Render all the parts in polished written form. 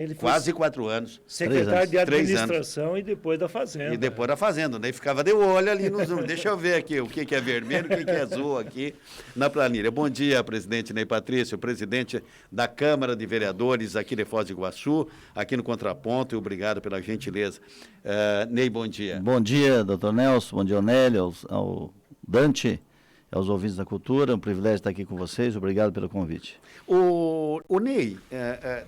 Ele foi Quase 4 anos. secretário de 3 anos. administração e depois da Fazenda. E depois da Fazenda, daí ficava de olho ali nos números. Deixa eu ver aqui o que é vermelho, o que é azul aqui na planilha. Bom dia, presidente Ney Patrício, presidente da Câmara de Vereadores aqui de Foz do Iguaçu, aqui no Contraponto, e obrigado pela gentileza. Ney, bom dia. Bom dia, doutor Nelson, bom dia, Onélio, ao Dante, aos ouvintes da cultura, é um privilégio estar aqui com vocês, obrigado pelo convite. O Ney,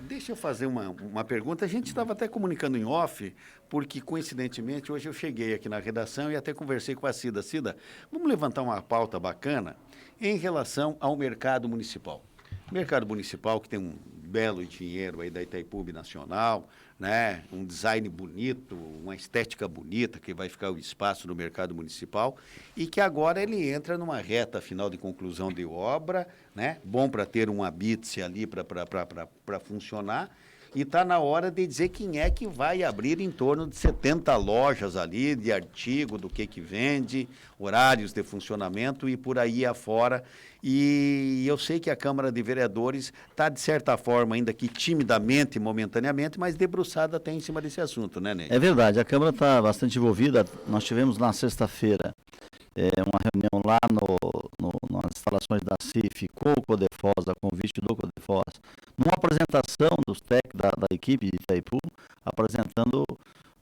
deixa eu fazer uma pergunta. A gente estava até comunicando em off, porque, coincidentemente, hoje eu cheguei aqui na redação e até conversei com a Cida. Cida, vamos levantar uma pauta bacana em relação ao mercado municipal. O mercado municipal que tem um belo dinheiro aí da Itaipu Nacional, né? Um design bonito, uma estética bonita que vai ficar o espaço no mercado municipal e que agora ele entra numa reta final de conclusão de obra, né? Bom para ter um habite ali para funcionar. E está na hora de dizer quem é que vai abrir em torno de 70 lojas ali, de artigo, do que vende, horários de funcionamento e por aí afora. E eu sei que a Câmara de Vereadores está, de certa forma, ainda que timidamente, momentaneamente, mas debruçada até em cima desse assunto, né, Ney? É verdade, a Câmara está bastante envolvida. Nós tivemos na sexta-feira uma reunião lá nas instalações da CIF com o Codefós, a convite do Codefós, numa apresentação dos técnicos da equipe de Itaipu, apresentando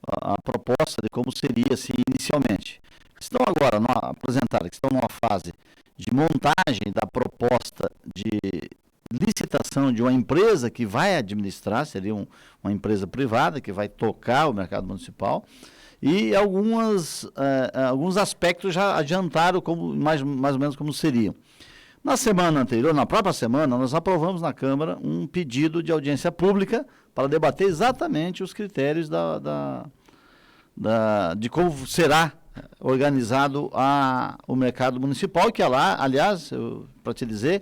a proposta de como seria assim, inicialmente. Estão agora apresentaram que estão numa fase de montagem da proposta de licitação de uma empresa que vai administrar, seria uma empresa privada que vai tocar o mercado municipal, e alguns aspectos já adiantaram como, mais ou menos como seriam. Na semana anterior, na própria semana, nós aprovamos na Câmara um pedido de audiência pública para debater exatamente os critérios de como será organizado o mercado municipal, que aliás, para te dizer,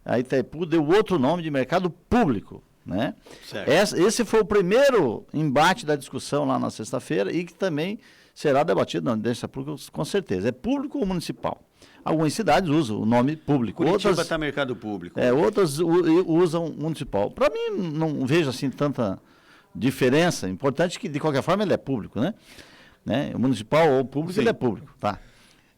a Itaipu deu outro nome de mercado público, né? Esse foi o primeiro embate da discussão lá na sexta-feira e que também será debatido na audiência pública, com certeza. É público ou municipal? Algumas cidades usam o nome público. Curitiba está mercado público. Outras usam municipal. Para mim, não vejo assim tanta diferença. Importante que, de qualquer forma, ele é público, né? O municipal ou público, sim, ele é público, tá?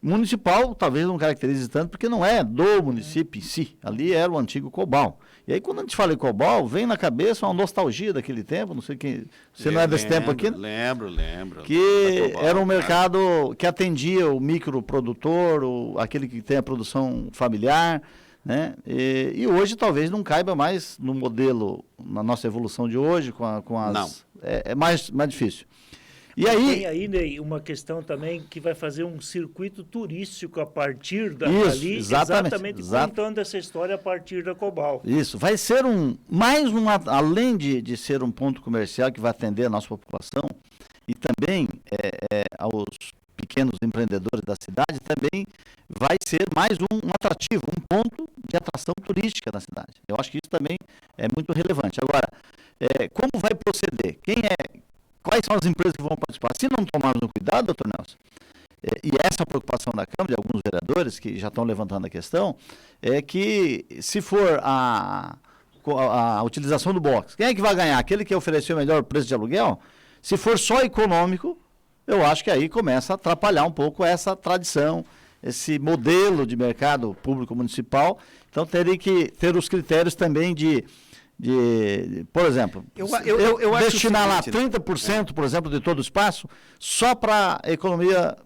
Municipal talvez não caracterize tanto, porque não é do município em si. Ali era o antigo Cobal. E aí, quando a gente fala em Cobal, vem na cabeça uma nostalgia daquele tempo, não sei quem... Você não é desse tempo aqui? Lembro. Que era um mercado que atendia o microprodutor, aquele que tem a produção familiar, né? E hoje talvez não caiba mais no modelo, na nossa evolução de hoje, com as... Não. É mais difícil. E tem aí, Ney, uma questão também que vai fazer um circuito turístico a partir dali, exatamente contando essa história a partir da Cobal. Isso, vai ser além de ser um ponto comercial que vai atender a nossa população e também aos pequenos empreendedores da cidade, também vai ser mais um atrativo, um ponto de atração turística na cidade. Eu acho que isso também é muito relevante. Agora, como vai proceder? Quais são as empresas que vão participar? Se não tomarmos cuidado, doutor Nelson, e essa preocupação da Câmara, de alguns vereadores que já estão levantando a questão, é que se for a utilização do box, quem é que vai ganhar? Aquele que ofereceu o melhor preço de aluguel? Se for só econômico, eu acho que aí começa a atrapalhar um pouco essa tradição, esse modelo de mercado público municipal. Então, teria que ter os critérios também por exemplo, eu destinar lá 30%, por exemplo, de todo o espaço, só para economia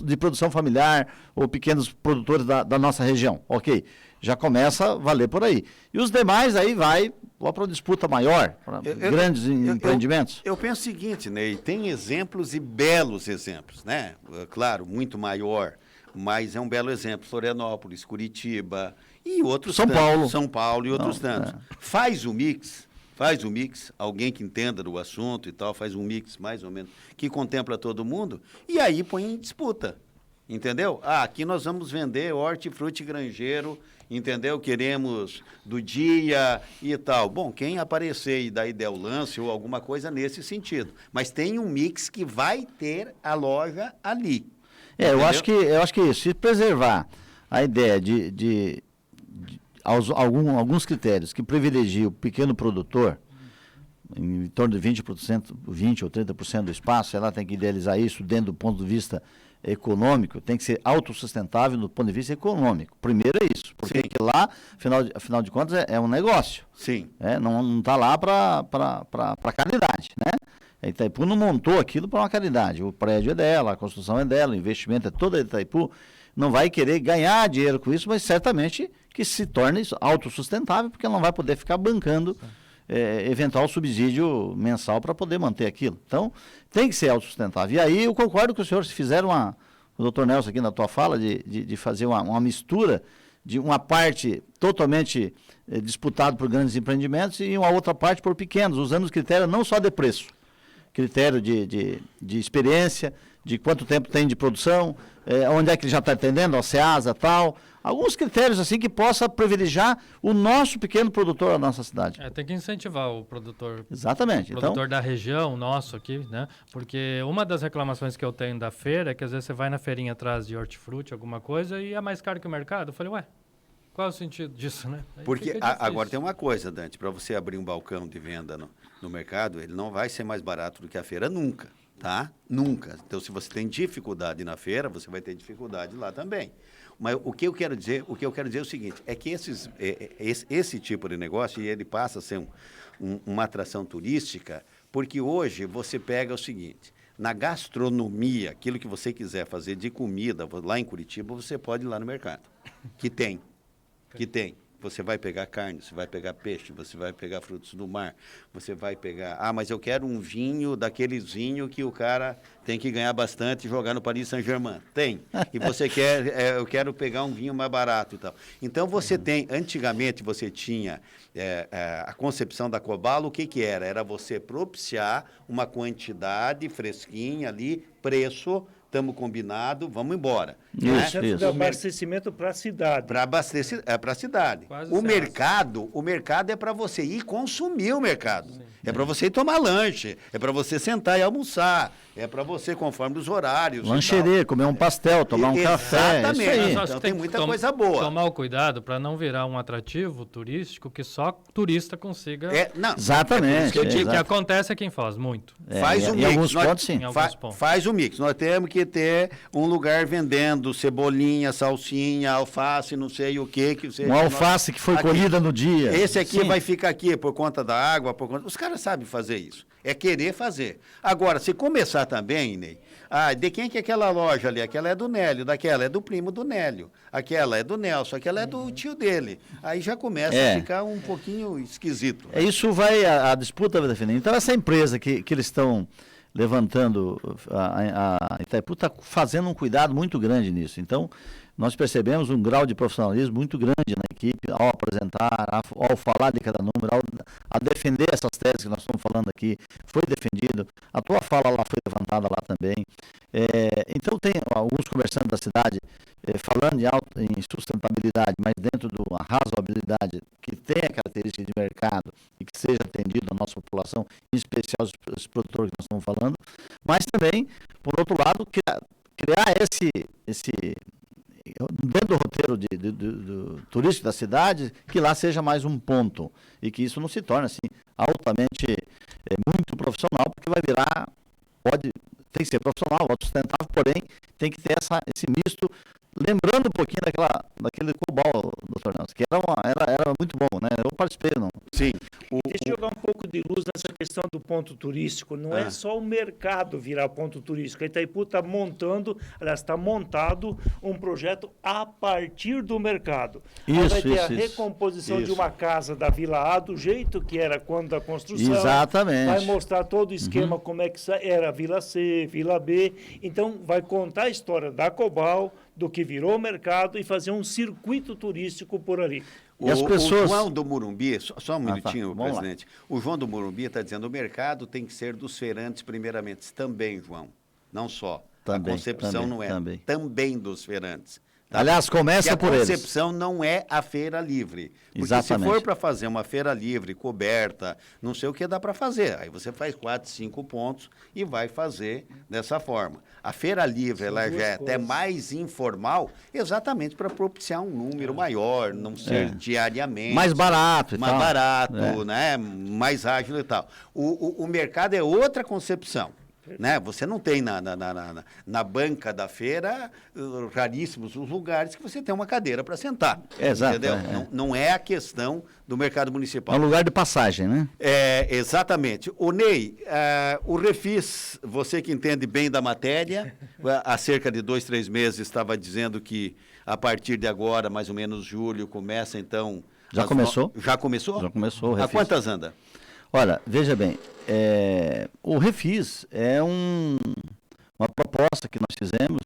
de produção familiar ou pequenos produtores da nossa região. Ok, já começa a valer por aí. E os demais aí vai lá para uma disputa maior, para grandes empreendimentos. Eu penso o seguinte, Ney, tem exemplos e belos exemplos, né? Claro, muito maior, mas é um belo exemplo. Florianópolis, Curitiba... E outros São Paulo e outros tantos. Faz o mix, alguém que entenda do assunto e tal, faz um mix mais ou menos, que contempla todo mundo, e aí põe em disputa, entendeu? Aqui nós vamos vender hortifruti granjeiro, entendeu? Queremos do dia e tal. Bom, quem aparecer e dar ideia ao lance ou alguma coisa nesse sentido. Mas tem um mix que vai ter a loja ali. Eu acho que se preservar a ideia de alguns critérios que privilegiam o pequeno produtor, em torno de 20% ou 30% do espaço, ela tem que idealizar isso dentro do ponto de vista econômico, tem que ser autossustentável do ponto de vista econômico. Primeiro é isso, porque que lá, afinal de contas, é um negócio. Sim. Não está lá para caridade, né? A Itaipu não montou aquilo para uma caridade. O prédio é dela, a construção é dela, o investimento é todo da Itaipu. Não vai querer ganhar dinheiro com isso, mas certamente que se torne autossustentável, porque ela não vai poder ficar bancando eventual subsídio mensal para poder manter aquilo. Então, tem que ser autossustentável. E aí eu concordo com o senhor, se fizer o doutor Nelson aqui na tua fala, de fazer uma mistura de uma parte totalmente disputada por grandes empreendimentos e uma outra parte por pequenos, usando os critérios não só de preço, critério de experiência, de quanto tempo tem de produção, onde é que ele já está atendendo, a SEASA e tal. Alguns critérios assim que possa privilegiar o nosso pequeno produtor da nossa cidade. Tem que incentivar o produtor. Exatamente. O produtor da região, nosso aqui, né? Porque uma das reclamações que eu tenho da feira é que às vezes você vai na feirinha atrás de hortifruti, alguma coisa, e é mais caro que o mercado. Eu falei, ué, qual é o sentido disso, né? Aí porque agora tem uma coisa, Dante, para você abrir um balcão de venda no mercado, ele não vai ser mais barato do que a feira nunca, tá? Nunca. Então, se você tem dificuldade na feira, você vai ter dificuldade lá também. Mas o que eu quero dizer é o seguinte, é que esse tipo de negócio, e ele passa a ser uma atração turística, porque hoje você pega o seguinte, na gastronomia, aquilo que você quiser fazer de comida lá em Curitiba, você pode ir lá no mercado, que tem. Você vai pegar carne, você vai pegar peixe, você vai pegar frutos do mar, você vai pegar... mas eu quero um vinho, daqueles vinhos que o cara tem que ganhar bastante e jogar no Paris Saint-Germain. Tem. E você quer... eu quero pegar um vinho mais barato e tal. Então, você tem... Antigamente, você tinha a concepção da Cobalo, o que era? Era você propiciar uma quantidade fresquinha ali, preço... Estamos combinados, vamos embora. Isso. De abastecimento para a cidade. Para abastecer, para a cidade. O mercado é para você ir consumir o mercado. Sim. É para você ir tomar lanche, é para você sentar e almoçar, é para você, conforme os horários. Lancheria, comer um pastel, tomar um café. Exatamente. Isso aí. Então tem muita coisa boa. Tomar o cuidado para não virar um atrativo turístico que só turista consiga. Exatamente. O que acontece é quem faz muito. Faz o mix. Em alguns pontos, sim. Faz o mix. Nós temos que ter um lugar vendendo cebolinha, salsinha, alface, não sei o que. Uma alface que foi colhida no dia. Esse aqui vai ficar aqui por conta da água, os caras sabem fazer isso. É querer fazer. Agora, se começar também, Ney, de quem que é aquela loja ali? Aquela é do Nélio, daquela é do primo do Nélio, aquela é do Nelson, aquela é do tio dele. Aí já começa a ficar um pouquinho esquisito. Isso vai, a disputa vai definir. Então, essa empresa que eles estão levantando, a Itaipu está fazendo um cuidado muito grande nisso. Então, nós percebemos um grau de profissionalismo muito grande na equipe ao apresentar, ao falar de cada número, a defender essas teses que nós estamos falando aqui. Foi defendido, a tua fala lá foi levantada lá também. Então, tem alguns comerciantes da cidade falando em sustentabilidade, mas dentro de uma razoabilidade que tenha característica de mercado e que seja atendido a nossa população, em especial os produtores que nós estamos falando, mas também, por outro lado, criar esse dentro do roteiro do turístico da cidade, que lá seja mais um ponto e que isso não se torne assim altamente muito profissional, porque vai virar, tem que ser profissional, autossustentável, porém tem que ter esse misto, lembrando um pouquinho daquele Cobal, doutor Nelson, que era muito bom, né? Eu participei, não? Sim. Deixa eu jogar um pouco de luz nessa questão do ponto turístico. Não é só o mercado virar ponto turístico. A Itaipu está montado um projeto a partir do mercado. Vai ter a recomposição de uma casa da Vila A do jeito que era quando da construção. Exatamente. Vai mostrar todo o esquema, como é que era a Vila C, Vila B. Então, vai contar a história da Cobal, do que virou o mercado e fazer um circuito turístico por ali. E as pessoas... O João do Morumbi, só um minutinho, presidente. O João do Morumbi está dizendo que o mercado tem que ser dos feirantes primeiramente. Também, João. Não só. A concepção não é. Também dos feirantes. Tá? Aliás, começa por eles. A concepção não é a feira livre. Porque Exatamente. se for para fazer uma feira livre, coberta, não sei o que dá para fazer. Aí você faz 4, 5 pontos e vai fazer dessa forma. A feira livre, ela já é até mais informal, exatamente para propiciar um número maior, não ser diariamente. Mais barato e mais tal. barato, né? Mais ágil e tal. O mercado é outra concepção. Né? Você não tem na banca da feira raríssimos os lugares que você tem uma cadeira para sentar. Exato. Entendeu? Não é a questão do mercado municipal. É um lugar de passagem, né? Exatamente. O Ney, o Refis, você que entende bem da matéria, há cerca de 2, 3 meses estava dizendo que a partir de agora, mais ou menos julho, começa então... Já começou? Já começou? Já começou o Refis. A quantas anda? Olha, veja bem, o Refis é uma proposta que nós fizemos,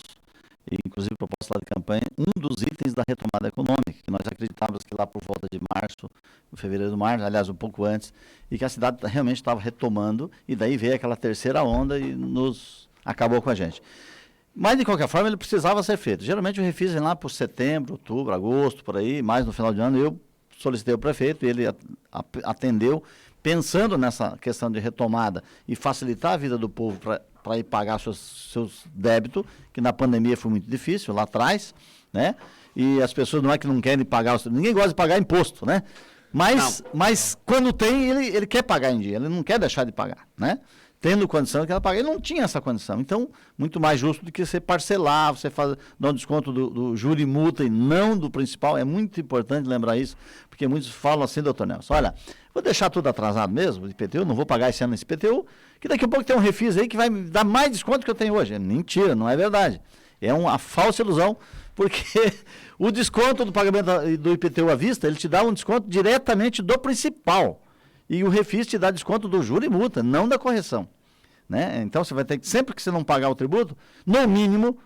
e inclusive proposta lá de campanha, um dos itens da retomada econômica, que nós acreditávamos que lá por volta de março, fevereiro, março, aliás, um pouco antes, e que a cidade realmente estava retomando, e daí veio aquela terceira onda e acabou com a gente. Mas, de qualquer forma, ele precisava ser feito. Geralmente o Refis vem lá por setembro, outubro, agosto, por aí, mais no final de ano, eu solicitei ao prefeito, ele atendeu, pensando nessa questão de retomada e facilitar a vida do povo para ir pagar seus débitos, que na pandemia foi muito difícil, lá atrás, né? E as pessoas não é que não querem pagar, ninguém gosta de pagar imposto, né? Mas quando tem, ele quer pagar em dia, ele não quer deixar de pagar, né? Tendo condição que ela pagar, ele não tinha essa condição. Então, muito mais justo do que você parcelar, você dar um desconto do juro e multa e não do principal. É muito importante lembrar isso, porque muitos falam assim, doutor Nelson, olha, vou deixar tudo atrasado mesmo, de IPTU, não vou pagar esse ano esse IPTU, que daqui a pouco tem um Refis aí que vai me dar mais desconto que eu tenho hoje. Mentira, não é verdade. É uma falsa ilusão, porque o desconto do pagamento do IPTU à vista, ele te dá um desconto diretamente do principal. E o Refis te dá desconto do juro e multa, não da correção. Né? Então, você vai ter que, sempre que você não pagar o tributo, no mínimo,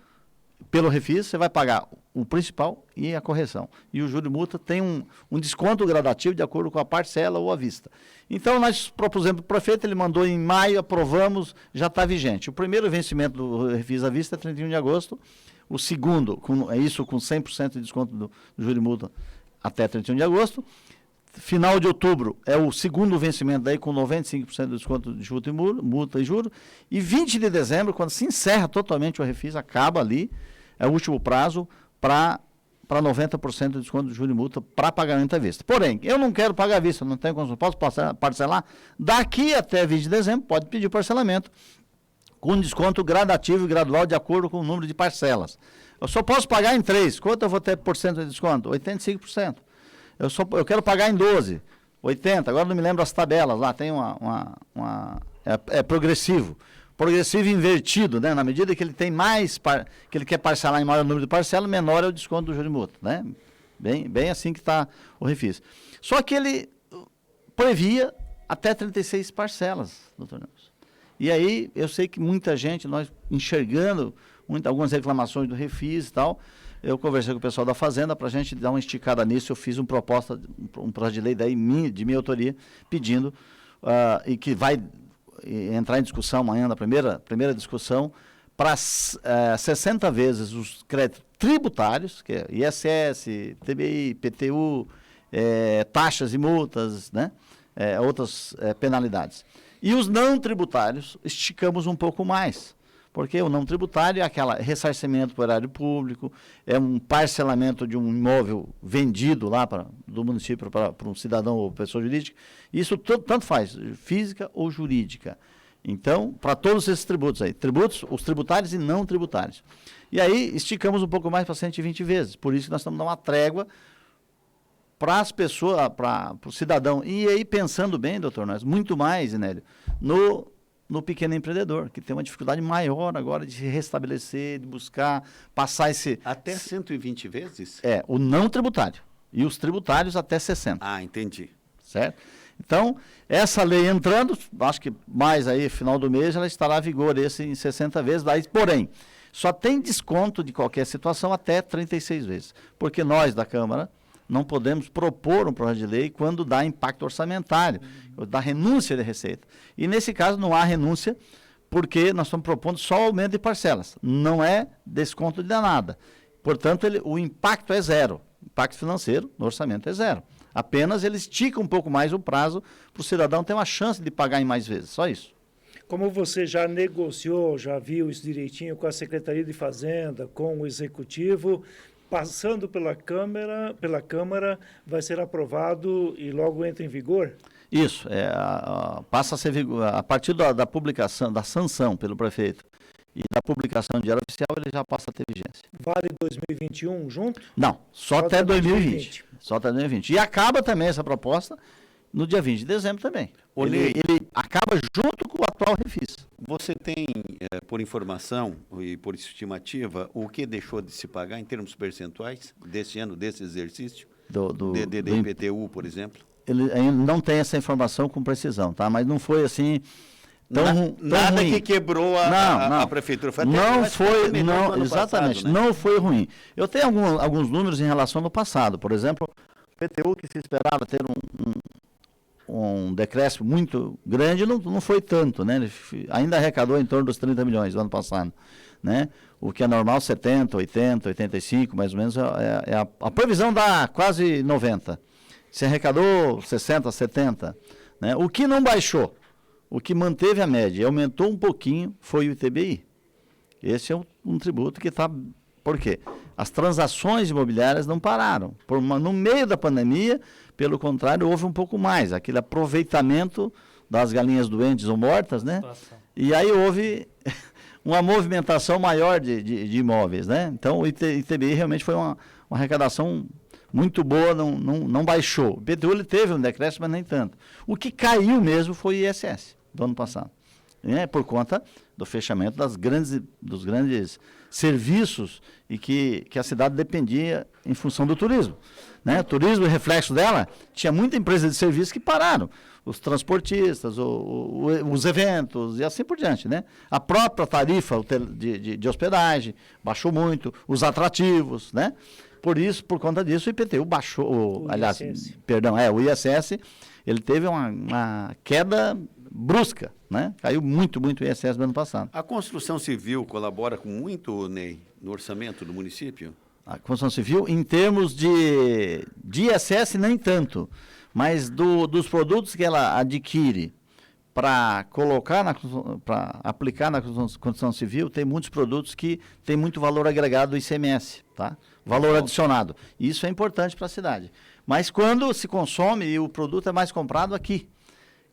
pelo Refis, você vai pagar o principal e a correção. E o juro e multa tem um desconto gradativo de acordo com a parcela ou à vista. Então, nós propusemos para o prefeito, ele mandou em maio, aprovamos, já está vigente. O primeiro vencimento do Refis à vista é 31 de agosto, o segundo, com 100% de desconto do juro e multa até 31 de agosto. Final de outubro é o segundo vencimento daí com 95% de desconto de juro e multa e juro. E 20 de dezembro, quando se encerra totalmente o Refis, acaba ali, é o último prazo para 90% de desconto de juro e multa para pagamento à vista. Porém, eu não quero pagar à vista, não tenho como, posso parcelar. Daqui até 20 de dezembro, pode pedir parcelamento com desconto gradativo e gradual de acordo com o número de parcelas. Eu só posso pagar em 3. Quanto eu vou ter por cento de desconto? 85%. Eu quero pagar em 12, 80, agora não me lembro as tabelas, lá tem é progressivo. Progressivo invertido, né? Na medida que ele tem mais, que ele quer parcelar em maior número de parcelas, menor é o desconto do juro e multa, né? Bem assim que está o Refis. Só que ele previa até 36 parcelas, doutor Nelson. E aí, eu sei que muita gente, nós enxergando algumas reclamações do Refis e tal, eu conversei com o pessoal da Fazenda para a gente dar uma esticada nisso. Eu fiz um projeto de lei daí, de minha autoria, pedindo, e que vai entrar em discussão amanhã, na primeira discussão, para 60 vezes os créditos tributários, que é ISS, TBI, PTU, taxas e multas, né? Outras penalidades. E os não tributários, esticamos um pouco mais. Porque o não tributário é aquele ressarcimento para o erário público, é um parcelamento de um imóvel vendido lá do município para um cidadão ou pessoa jurídica. Isso tanto faz, física ou jurídica. Então, para todos esses tributos aí, os tributários e não tributários. E aí, esticamos um pouco mais para 120 vezes. Por isso que nós estamos dando uma trégua para as pessoas, para o cidadão. E aí, pensando bem, doutor Nós, muito mais, Inélio, no pequeno empreendedor, que tem uma dificuldade maior agora de se restabelecer, de buscar, passar esse... Até 120 vezes? O não tributário. E os tributários até 60. Ah, entendi. Certo? Então, essa lei entrando, acho que mais aí, final do mês, ela estará em vigor em 60 vezes. Porém, só tem desconto de qualquer situação até 36 vezes. Porque nós, da Câmara, não podemos propor um projeto de lei quando dá impacto orçamentário, dá renúncia de receita. E nesse caso não há renúncia, porque nós estamos propondo só aumento de parcelas, não é desconto de nada. Portanto, o impacto é zero. O impacto financeiro no orçamento é zero. Apenas ele estica um pouco mais o prazo para o cidadão ter uma chance de pagar em mais vezes. Só isso. Como você já negociou, já viu isso direitinho com a Secretaria de Fazenda, com o Executivo, passando pela Câmara, vai ser aprovado e logo entra em vigor? Isso. Passa a ser a partir da publicação, da sanção pelo prefeito e da publicação de Diário Oficial, ele já passa a ter vigência. Vale 2021 junto? Não, só até 2020. Só até 2020. E acaba também essa proposta no dia 20 de dezembro também. Ele acaba junto com o atual refis. Você tem, por informação e por estimativa, o que deixou de se pagar em termos percentuais desse ano, desse exercício? Do IPTU, por exemplo? Ele ainda não tem essa informação com precisão, tá? Mas não foi assim tão nada ruim. Que quebrou a prefeitura. Foi exatamente, passado, né? Não foi ruim. Eu tenho alguns números em relação ao passado. Por exemplo, o IPTU, que se esperava ter um decréscimo muito grande, não foi tanto, né? Ele ainda arrecadou em torno dos 30 milhões do ano passado, né? O que é normal, 70, 80, 85, mais ou menos, a previsão dá quase 90. Se arrecadou 60, 70, né? O que não baixou, o que manteve a média e aumentou um pouquinho foi o ITBI. Esse é um tributo que está... Por quê? As transações imobiliárias não pararam. No meio da pandemia, pelo contrário, houve um pouco mais. Aquele aproveitamento das galinhas doentes ou mortas, né? E aí houve uma movimentação maior de imóveis, né? Então, o ITBI realmente foi uma arrecadação muito boa, não baixou. O IPTU ele teve um decréscimo, mas nem tanto. O que caiu mesmo foi o ISS do ano passado, né? Por conta do fechamento dos grandes serviços e que a cidade dependia em função do turismo, né? O turismo, o reflexo dela, tinha muita empresa de serviço que pararam. Os transportistas, os eventos e assim por diante, né? A própria tarifa de hospedagem baixou muito, os atrativos, né? Por conta disso, o IPTU baixou, o ISS, ele teve uma queda brusca, né? Caiu muito o ISS no ano passado. A construção civil colabora com muito, Ney, no orçamento do município? A construção civil, em termos de ISS, nem tanto, mas dos produtos que ela adquire para aplicar na construção civil, tem muitos produtos que têm muito valor agregado do ICMS, tá? Valor adicionado. Isso é importante para a cidade. Mas quando se consome e o produto é mais comprado aqui,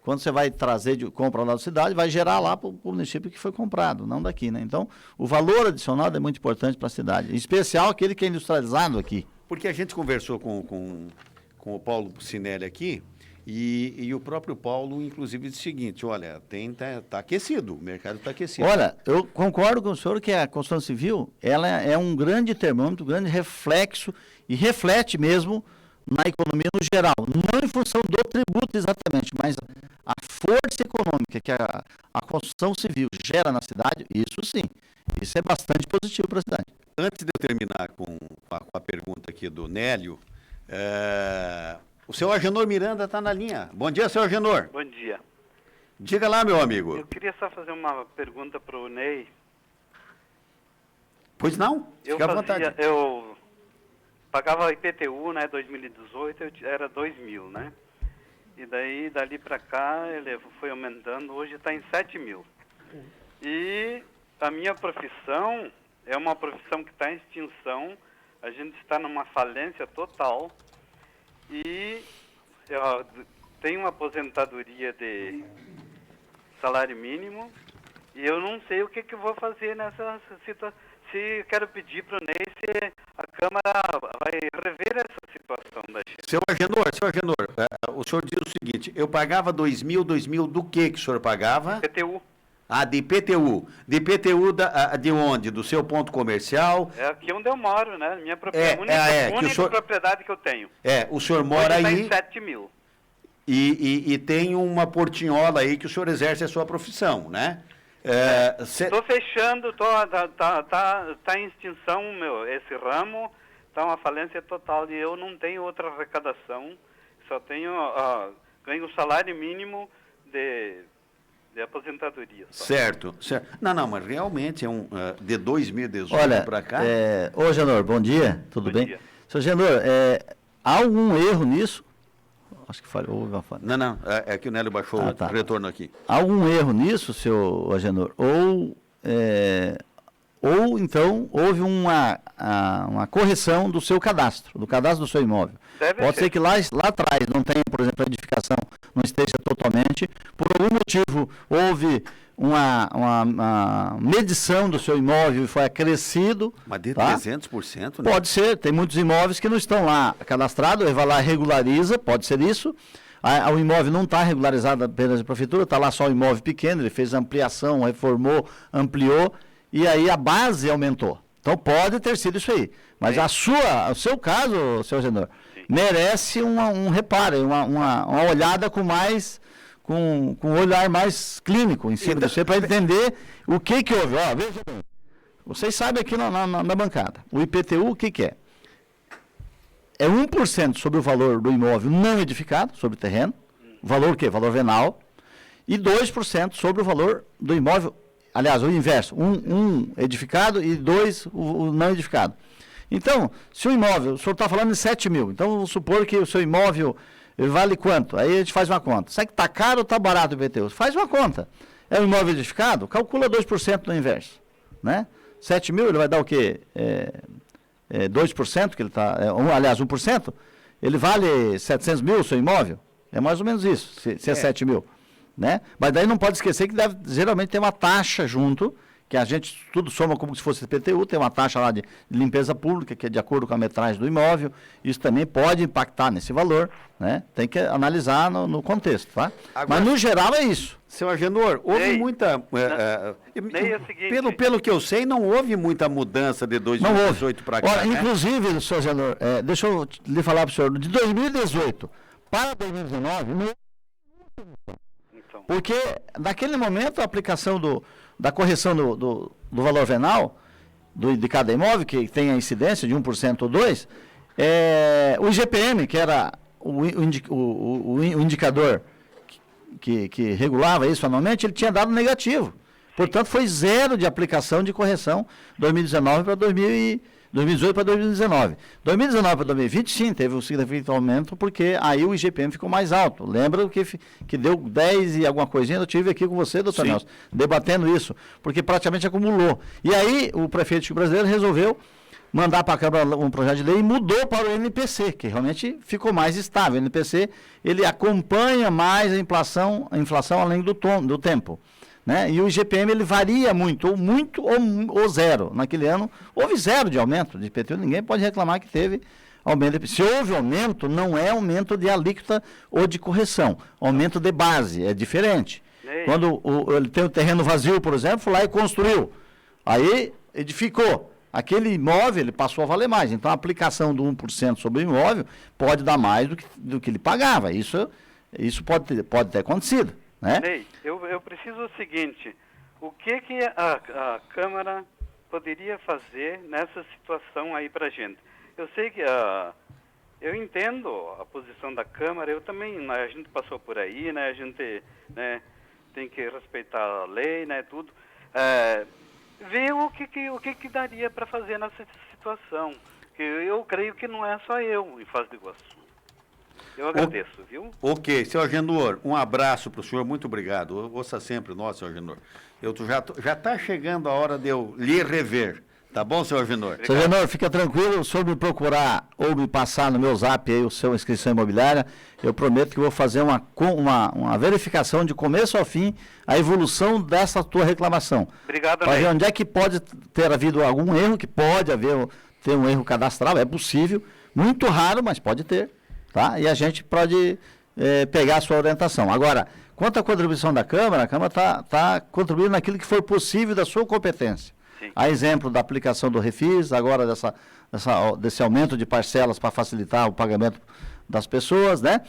quando você vai trazer de compra lá da cidade, vai gerar lá para o município que foi comprado, não daqui, né? Então, o valor adicionado é muito importante para a cidade, em especial aquele que é industrializado aqui. Porque a gente conversou com o Paulo Pucinelli aqui, e o próprio Paulo, inclusive, disse o seguinte: olha, tá aquecido, o mercado está aquecido. Olha, eu concordo com o senhor que a construção civil ela é um grande termômetro, um grande reflexo, e reflete mesmo na economia no geral, não em função do tributo exatamente, mas a força econômica que a construção civil gera na cidade, isso sim, isso é bastante positivo para a cidade. Antes de eu terminar com a pergunta aqui do Nélio, o senhor Agenor Miranda está na linha. Bom dia, senhor Agenor. Bom dia. Diga lá, meu amigo. Eu queria só fazer uma pergunta para o Ney. Pois não? Fica à vontade. Eu pagava IPTU, né, 2018, era 2.000, né? E daí, dali para cá, ele foi aumentando, hoje está em 7.000. E a minha profissão é uma profissão que está em extinção, a gente está numa falência total. E eu tenho uma aposentadoria de salário mínimo e eu não sei o que eu vou fazer nessa situação. Se quero pedir para o Ney se a Câmara vai rever essa situação da gente. Seu Agenor, o senhor diz o seguinte: eu pagava 2.000 do que o senhor pagava? IPTU. Ah, de IPTU. De IPTU de onde? Do seu ponto comercial? É aqui onde eu moro, né? Minha propriedade, única propriedade que eu tenho. O senhor mora hoje aí... Está em 7.000. E tem uma portinhola aí que o senhor exerce a sua profissão, né? Estou fechando, tá em extinção esse ramo, está uma falência total e eu não tenho outra arrecadação, só tenho, ganho o salário mínimo de de aposentadoria. Só. Certo. Não, mas realmente é de 2018 Olha, para cá. ô Genor, bom dia, tudo Bom bem? dia. Seu Genor, há algum erro nisso? Acho que falhou, houve uma falha. Não, é que o Nélio baixou o retorno aqui. Há algum erro nisso, seu Agenor? Ou então houve uma correção do seu cadastro, do cadastro do seu imóvel. Pode ser que lá atrás não tenha, por exemplo, a edificação não esteja totalmente, por algum motivo houve uma medição do seu imóvel e foi acrescido. Mas de tá? 300%, né? Pode ser, tem muitos imóveis que não estão lá cadastrados, ele vai lá e regulariza, pode ser isso. O imóvel não está regularizado apenas na prefeitura, está lá só o imóvel pequeno, ele fez ampliação, reformou, ampliou, e aí a base aumentou. Então pode ter sido isso aí. Mas o seu caso, seu Genor, merece um reparo, uma olhada com um olhar mais clínico em cima de você, para entender o que houve. Ó, veja bem, vocês sabem aqui na bancada, o IPTU o que é? É 1% sobre o valor do imóvel não edificado, sobre o terreno, valor o quê? Valor venal, e 2% sobre o valor do imóvel, aliás, o inverso, um edificado e 2 o não edificado. Então, se o imóvel, o senhor está falando de 7 mil, então vamos supor que o seu imóvel vale quanto? Aí a gente faz uma conta. Será que está caro ou está barato o IPTU? Faz uma conta. É um imóvel edificado? Calcula 2% no inverso. Né? 7 mil, ele vai dar o quê? 2%, que ele está, aliás, 1%, ele vale 700 mil o seu imóvel? É mais ou menos isso, se é 7 mil. Né? Mas daí não pode esquecer que geralmente tem uma taxa junto, que a gente tudo soma como se fosse IPTU, tem uma taxa lá de limpeza pública, que é de acordo com a metragem do imóvel, isso também pode impactar nesse valor, né? Tem que analisar no contexto, tá? Agora, mas no geral é isso. Seu Agenor, houve muita... É o seguinte, pelo que eu sei, não houve muita mudança de 2018 para cá, olha, né? Inclusive, seu Agenor, deixa eu lhe falar para o senhor, de 2018 para 2019, não... Porque naquele momento a aplicação da correção do valor venal de cada imóvel, que tem a incidência de 1% ou 2%, o IGPM, que era o indicador que regulava isso anualmente, ele tinha dado negativo. Portanto, foi zero de aplicação de correção 2019 para 2018 para 2019. 2019 para 2020, sim, teve um significativo aumento, porque aí o IGPM ficou mais alto. Lembra que deu 10 e alguma coisinha? Eu estive aqui com você, doutor Nelson, debatendo isso, porque praticamente acumulou. E aí o prefeito brasileiro resolveu mandar para a Câmara um projeto de lei e mudou para o NPC, que realmente ficou mais estável. O NPC, ele acompanha mais a inflação além do tempo. Né? E o IGPM ele varia muito ou zero. Naquele ano houve zero de aumento de IPTU, ninguém pode reclamar que teve aumento. Se houve aumento, não é aumento de alíquota ou de correção, aumento de base, é diferente. Quando ele tem um terreno vazio, por exemplo, foi lá e construiu, aí edificou. Aquele imóvel ele passou a valer mais. Então a aplicação do 1% sobre o imóvel pode dar mais do que ele pagava. Isso pode ter acontecido. Né? Ney, eu preciso o seguinte, o que a Câmara poderia fazer nessa situação aí para a gente? Eu sei que eu entendo a posição da Câmara, eu também, a gente passou por aí, né, a gente, né, tem que respeitar a lei, né, tudo, ver o que daria para fazer nessa situação, que eu creio que não é só eu em Foz do Iguaçu. Eu agradeço, viu? Ok, seu Agenor, um abraço para o senhor, muito obrigado. Ouça sempre nós, seu Agenor. Já está chegando a hora de eu lhe rever, tá bom, seu Agenor? Seu Agenor, fica tranquilo, se eu me procurar ou me passar no meu zap aí o seu inscrição imobiliária, eu prometo que vou fazer uma verificação de começo ao fim, a evolução dessa tua reclamação. Obrigado, para ver onde é que pode ter havido algum erro, que pode ter um erro cadastral, é possível, muito raro, mas pode ter. Tá? E a gente pode pegar a sua orientação. Agora, quanto à contribuição da Câmara, a Câmara está contribuindo naquilo que for possível da sua competência. Sim. A exemplo da aplicação do Refis, agora desse aumento de parcelas para facilitar o pagamento das pessoas, né?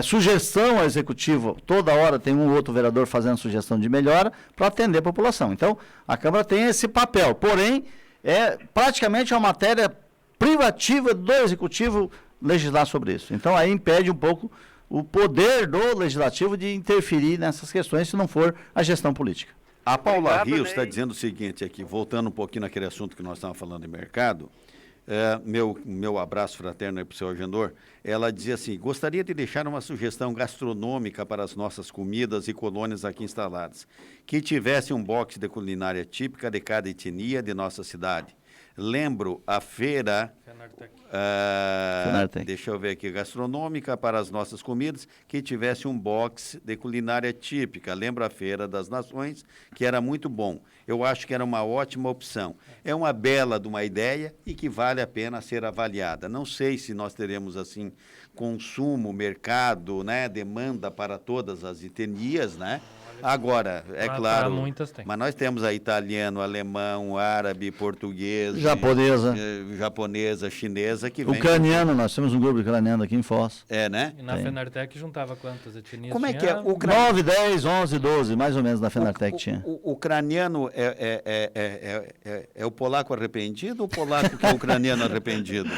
Sugestão ao Executivo, toda hora tem um ou outro vereador fazendo sugestão de melhora para atender a população. Então, a Câmara tem esse papel, porém, é praticamente uma matéria privativa do Executivo legislar sobre isso. Então, aí impede um pouco o poder do legislativo de interferir nessas questões, se não for a gestão política. A Paula Obrigado, Rios Ney. está dizendo o seguinte aqui, voltando um pouquinho naquele assunto que nós estávamos falando de mercado, meu abraço fraterno aí para o seu agendor, ela dizia assim, gostaria de deixar uma sugestão gastronômica para as nossas comidas e colônias aqui instaladas, que tivesse um box de culinária típica de cada etnia de nossa cidade. Lembro a feira, Fenartec. deixa eu ver aqui, gastronômica para as nossas comidas, que tivesse um box de culinária típica. Lembro a Feira das Nações, que era muito bom. Eu acho que era uma ótima opção. É uma bela de uma ideia e que vale a pena ser avaliada. Não sei se nós teremos, assim, consumo, mercado, né, demanda para todas as etnias, né? Agora, é Para claro, muitas tem. mas nós temos aí italiano, alemão, árabe, português, japonesa, chinesa, que vem... Ucraniano, nós temos um grupo ucraniano aqui em Foz. É, né? E na Tem. Fenartec juntava quantas etnias? Como é que Tinha é? O 9, 10, 11, 12, mais ou menos na Fenartec tinha. O ucraniano é o polaco arrependido ou o polaco que é o ucraniano arrependido?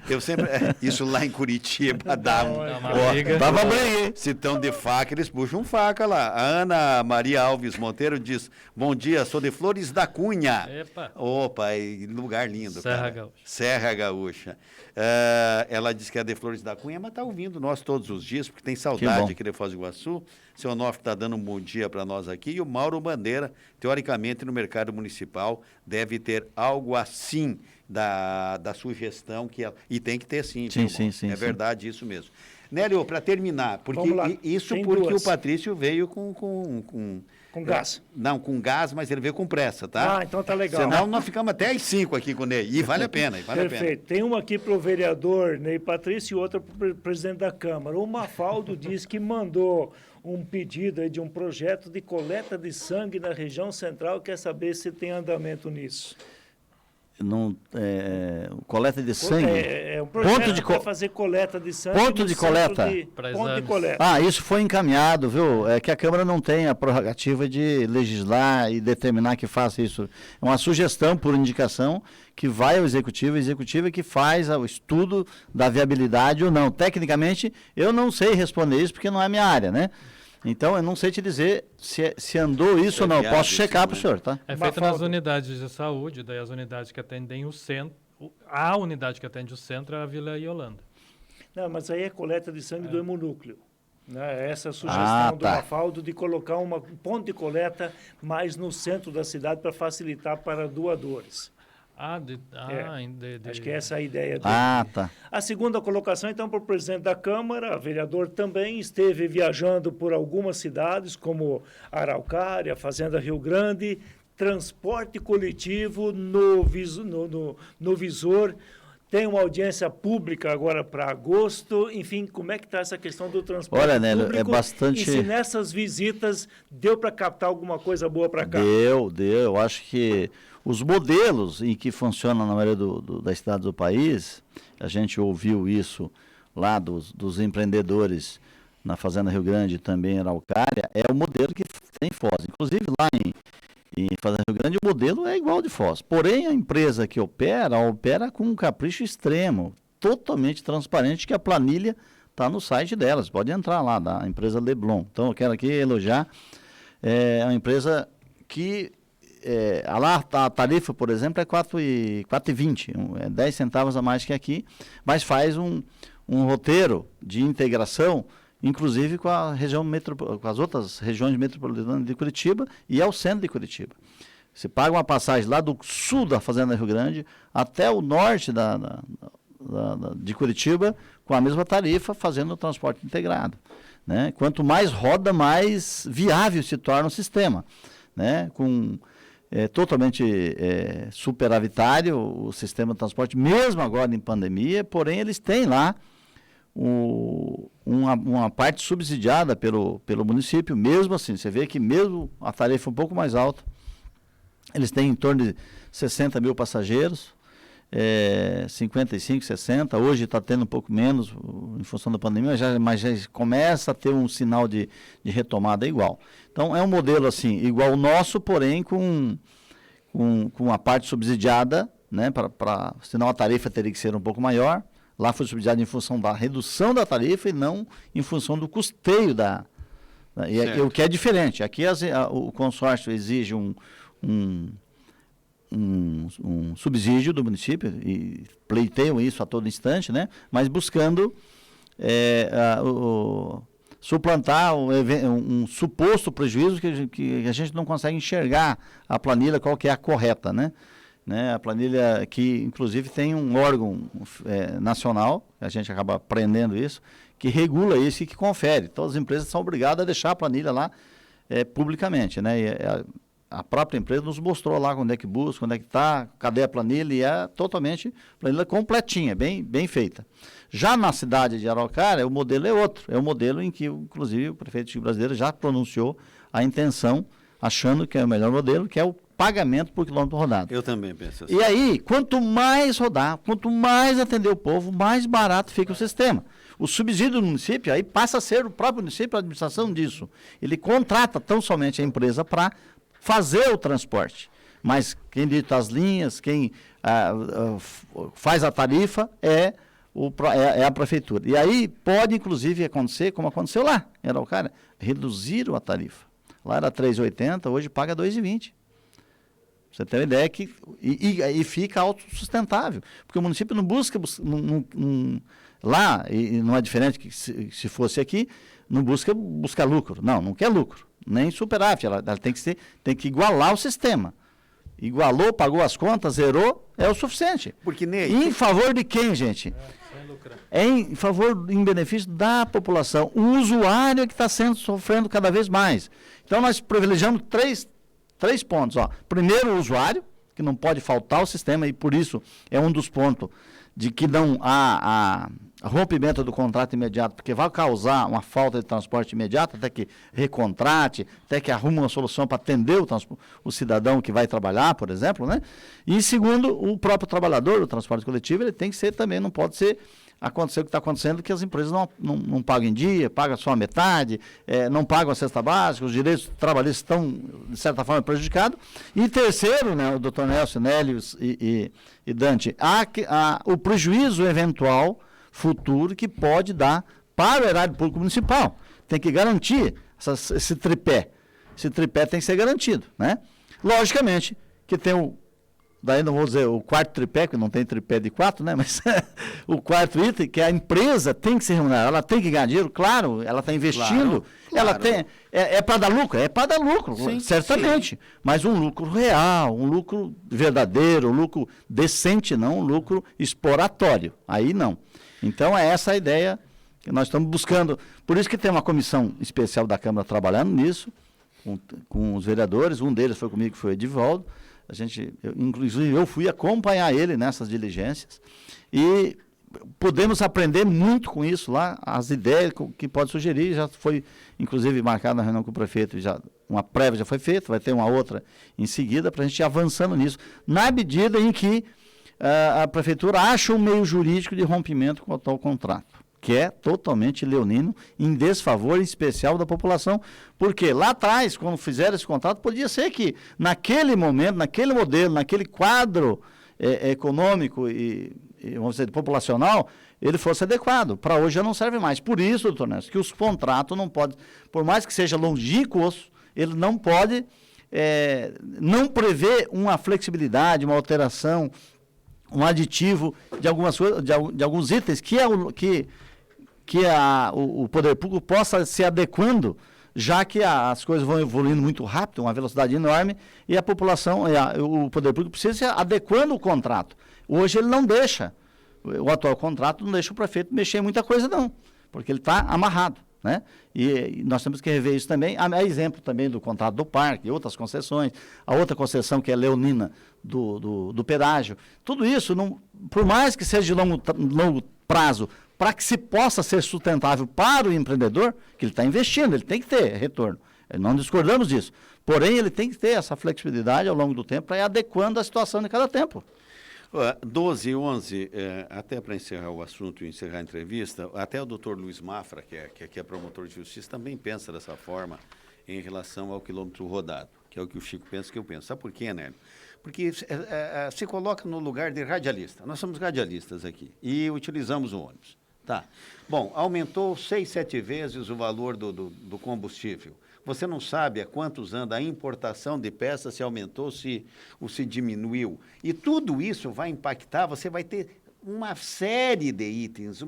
Eu sempre... isso lá em Curitiba dá uma Ó, briga. Tava bem, hein? se estão de faca, eles puxam faca lá. A Ana Maria Alves Monteiro diz, bom dia, sou de Flores da Cunha. Epa. Opa, lugar lindo, Serra cara. Gaúcha. Serra Gaúcha. Ela diz que é de Flores da Cunha, mas está ouvindo nós todos os dias, porque tem Que saudade bom. aqui de Foz do Iguaçu. Seu Onofre está dando um bom dia para nós aqui. E o Mauro Bandeira, teoricamente, no mercado municipal, deve ter algo assim da sugestão. E tem que ter sim, viu, Sim, Mauro? sim, É sim. verdade isso mesmo. Nélio, para terminar, porque Vamos lá. isso Tem porque duas. o Patrício veio com gás. Não, com gás, mas ele veio com pressa, tá? Ah, então tá legal. Senão nós ficamos até às 5 aqui com o Ney. E vale a pena, e vale a pena. Perfeito. Tem uma aqui para o vereador Ney Patrício e outra para o presidente da Câmara. O Mafaldo diz que mandou um pedido aí de um projeto de coleta de sangue na região central. Quer saber se tem andamento nisso. Não, coleta de sangue. É um Ponto projeto de para co- fazer coleta de sangue. Ponto no de centro coleta? Pra Ponto de exames. coleta. Ah, isso foi encaminhado, viu? É que a Câmara não tem a prerrogativa de legislar e determinar que faça isso. É uma sugestão por indicação que vai ao Executivo, o Executivo é que faz o estudo da viabilidade ou não. Tecnicamente, eu não sei responder isso porque não é minha área, né? Então, eu não sei te dizer se andou isso ou não. viável Posso checar isso, para o né? senhor, tá? É feito Mafalda. nas unidades de saúde, daí as unidades que atendem o centro. A unidade que atende o centro é a Vila Yolanda. Não, mas aí é coleta de sangue do hemonúcleo. Né? Essa é a sugestão Ah, do tá. Mafaldo de colocar um ponto de coleta mais no centro da cidade para facilitar para doadores. Acho que essa é a ideia dele. Ah, tá. A segunda colocação, então, para o presidente da Câmara, vereador também, esteve viajando por algumas cidades, como Araucária, Fazenda Rio Grande, transporte coletivo no visor. Tem uma audiência pública agora para agosto. Enfim, como é que está essa questão do transporte Olha, Nélio, público? é bastante- E se nessas visitas deu para captar alguma coisa boa para cá? Deu. Eu acho que os modelos em que funciona na maioria das cidades do país, a gente ouviu isso lá dos empreendedores na Fazenda Rio Grande e também em Araucária, é o modelo que tem em Foz. Inclusive lá em Fazenda Rio Grande o modelo é igual ao de Foz. Porém, a empresa que opera com um capricho extremo, totalmente transparente, que a planilha está no site delas. Pode entrar lá, da empresa Leblon. Então, eu quero aqui elogiar a empresa que a tarifa, por exemplo, é 4,20, é 10 centavos a mais que aqui, mas faz um roteiro de integração, inclusive com com as outras regiões metropolitanas de Curitiba e ao centro de Curitiba. Você paga uma passagem lá do sul da Fazenda Rio Grande até o norte de Curitiba com a mesma tarifa, fazendo o transporte integrado. Né? Quanto mais roda, mais viável se torna o sistema. Né? Totalmente superavitário o sistema de transporte, mesmo agora em pandemia, porém eles têm lá uma parte subsidiada pelo município, mesmo assim, você vê que mesmo a tarifa um pouco mais alta, eles têm em torno de 60 mil passageiros, 55, 60, hoje está tendo um pouco menos em função da pandemia, mas já começa a ter um sinal de retomada igual. Então é um modelo assim, igual ao nosso, porém com a parte subsidiada, né, senão a tarifa teria que ser um pouco maior, Lá foi subsidiado em função da redução da tarifa e não em função do custeio o que é diferente. Aqui o consórcio exige um subsídio do município e pleiteiam isso a todo instante, né? Mas buscando suplantar um suposto prejuízo que a gente não consegue enxergar a planilha qual que é a correta, né? A planilha que, inclusive, tem um órgão nacional, a gente acaba aprendendo isso, que regula isso e que confere. Todas as empresas são obrigadas a deixar a planilha lá publicamente, né? A própria empresa nos mostrou lá onde é que busca, onde é que está, cadê a planilha, e é totalmente planilha completinha, bem feita. Já na cidade de Araucária, o modelo é outro, é o modelo em que, inclusive, o prefeito Chico Brasileiro já pronunciou a intenção, achando que é o melhor modelo, que é o pagamento por quilômetro rodado. Eu também penso assim. E aí, quanto mais rodar, quanto mais atender o povo, mais barato fica o sistema. O subsídio do município aí passa a ser o próprio município a administração disso. Ele contrata tão somente a empresa para fazer o transporte. Mas quem dita as linhas, quem faz a tarifa é a prefeitura. E aí pode, inclusive, acontecer, como aconteceu lá em Araucária, reduziram a tarifa. Lá era 3,80, hoje paga 2,20. Você tem uma ideia que e fica autossustentável, porque o município não busca lá, e não é diferente que se fosse aqui, não busca lucro, não quer lucro, nem superávit, ela tem que igualar o sistema. Igualou, pagou as contas, zerou, é o suficiente. Porque Ney, em favor de quem, gente? Em benefício da população. O usuário é que está sofrendo cada vez mais. Então nós privilegiamos três pontos. Primeiro, o usuário, que não pode faltar o sistema, e por isso é um dos pontos de que não há rompimento do contrato imediato, porque vai causar uma falta de transporte imediato, até que recontrate, até que arrume uma solução para atender o cidadão que vai trabalhar, por exemplo, né? E segundo, o próprio trabalhador do transporte coletivo, ele tem que ser também, não pode acontecer o que está acontecendo, que as empresas não pagam em dia, pagam só a metade, não pagam a cesta básica, os direitos trabalhistas estão, de certa forma, prejudicados. E terceiro, né, o doutor Nelson, Nélios e Dante, o prejuízo eventual futuro que pode dar para o erário público municipal. Tem que garantir esse tripé. Esse tripé tem que ser garantido, né? Logicamente que tem daí não vou dizer o quarto tripé, que não tem tripé de 4, né? Mas o quarto item, que a empresa tem que se remunerar, ela tem que ganhar dinheiro, claro, ela está investindo, claro. Ela tem, para dar lucro? É para dar lucro, sim, certamente, sim. Mas um lucro real, um lucro verdadeiro, um lucro decente, não um lucro exploratório, aí não. Então é essa a ideia que nós estamos buscando, por isso que tem uma comissão especial da Câmara trabalhando nisso, com os vereadores, um deles foi comigo, que foi o Edivaldo. Inclusive eu fui acompanhar ele nessas diligências e podemos aprender muito com isso lá, as ideias que pode sugerir, já foi inclusive marcado na reunião com o prefeito, uma prévia já foi feita, vai ter uma outra em seguida para a gente ir avançando nisso, na medida em que a prefeitura acha um meio jurídico de rompimento com o atual contrato, que é totalmente leonino, em desfavor em especial da população, porque lá atrás, quando fizeram esse contrato, podia ser que naquele momento, naquele modelo, naquele quadro econômico e, vamos dizer, populacional, ele fosse adequado. Para hoje já não serve mais. Por isso, doutor Nelson, que os contratos não podem, por mais que sejam longínquos, ele não pode, não prevê uma flexibilidade, uma alteração, um aditivo de algumas coisas, de alguns itens que o poder público possa se adequando, já que as coisas vão evoluindo muito rápido, uma velocidade enorme, e a população, o poder público precisa se adequando o contrato. Hoje ele não deixa, o atual contrato não deixa o prefeito mexer em muita coisa não, porque ele está amarrado, né? E nós temos que rever isso também, a exemplo também do contrato do parque, outras concessões, a outra concessão que é leonina do pedágio, tudo isso, por mais que seja de longo prazo, para que se possa ser sustentável para o empreendedor, que ele está investindo, ele tem que ter retorno. Não discordamos disso. Porém, ele tem que ter essa flexibilidade ao longo do tempo para ir adequando a situação de cada tempo. 12 e 11, até para encerrar o assunto e encerrar a entrevista, até o doutor Luiz Mafra, que é promotor de justiça, também pensa dessa forma em relação ao quilômetro rodado. que é o que o Chico pensa, que eu penso. Sabe por quê, Nélio? Porque se coloca no lugar de radialista. Nós somos radialistas aqui e utilizamos o ônibus. Tá. Bom, aumentou 6, 7 vezes o valor do combustível. Você não sabe há quantos anos a importação de peças se aumentou, se diminuiu. E tudo isso vai impactar, você vai ter uma série de itens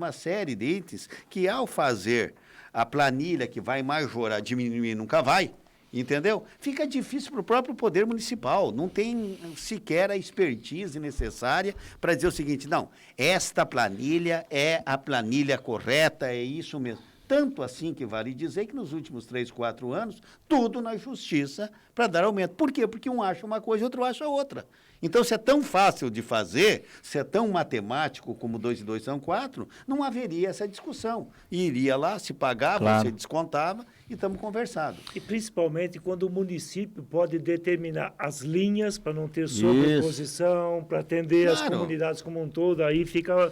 que ao fazer a planilha que vai majorar, diminuir, nunca vai, entendeu? Fica difícil para o próprio poder municipal, não tem sequer a expertise necessária para dizer o seguinte, não, esta planilha é a planilha correta, é isso mesmo. Tanto assim que vale dizer que nos últimos 3, 4 anos, tudo na justiça para dar aumento. Por quê? Porque um acha uma coisa e outro acha outra. Então, se é tão fácil de fazer, se é tão matemático como 2 e 2 são 4, não haveria essa discussão. Iria lá, se pagava, claro, você descontava e estamos conversando. E principalmente quando o município pode determinar as linhas para não ter sobreposição, para atender as comunidades como um todo, aí fica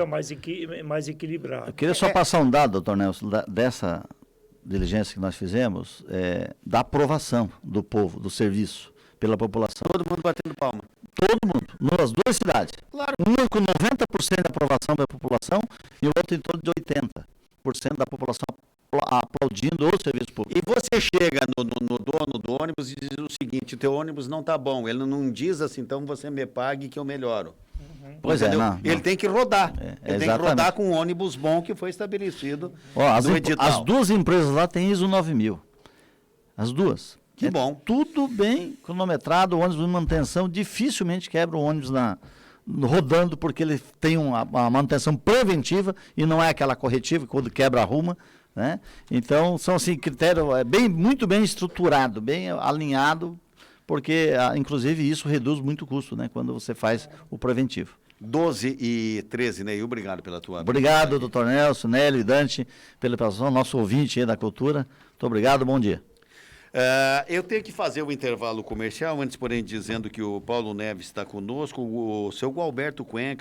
mais equilibrado. Eu queria só passar um dado, doutor Nelson, dessa diligência que nós fizemos, da aprovação do povo, do serviço, pela população. Todo mundo batendo palma. Todo mundo, nas 2 cidades. Claro. Uma com 90% de aprovação da população e o outro em torno de 80% da população aplaudindo o serviço público. E você chega no dono do ônibus e diz o seguinte, o teu ônibus não está bom. Ele não diz assim, então você me pague que eu melhoro. Pois entendeu? não. Ele tem que rodar. Ele tem que rodar com um ônibus bom que foi estabelecido no edital. As 2 empresas lá têm ISO 9000. As 2. Que bom. Tudo bem cronometrado, o ônibus de manutenção, dificilmente quebra o ônibus rodando, porque ele tem uma manutenção preventiva e não é aquela corretiva, que quando quebra arruma, né? Então, são assim, critérios muito bem estruturado, bem alinhado, porque, inclusive, isso reduz muito o custo, né? Quando você faz o preventivo. 12 e 13, Ney, obrigado pela tua... Obrigado, doutor Nelson, Nélio e Dante, pela participação, nosso ouvinte aí da cultura. Muito obrigado, bom dia. Eu tenho que fazer o intervalo comercial, antes, porém, dizendo que o Paulo Neves está conosco, o seu Gualberto Cuenca,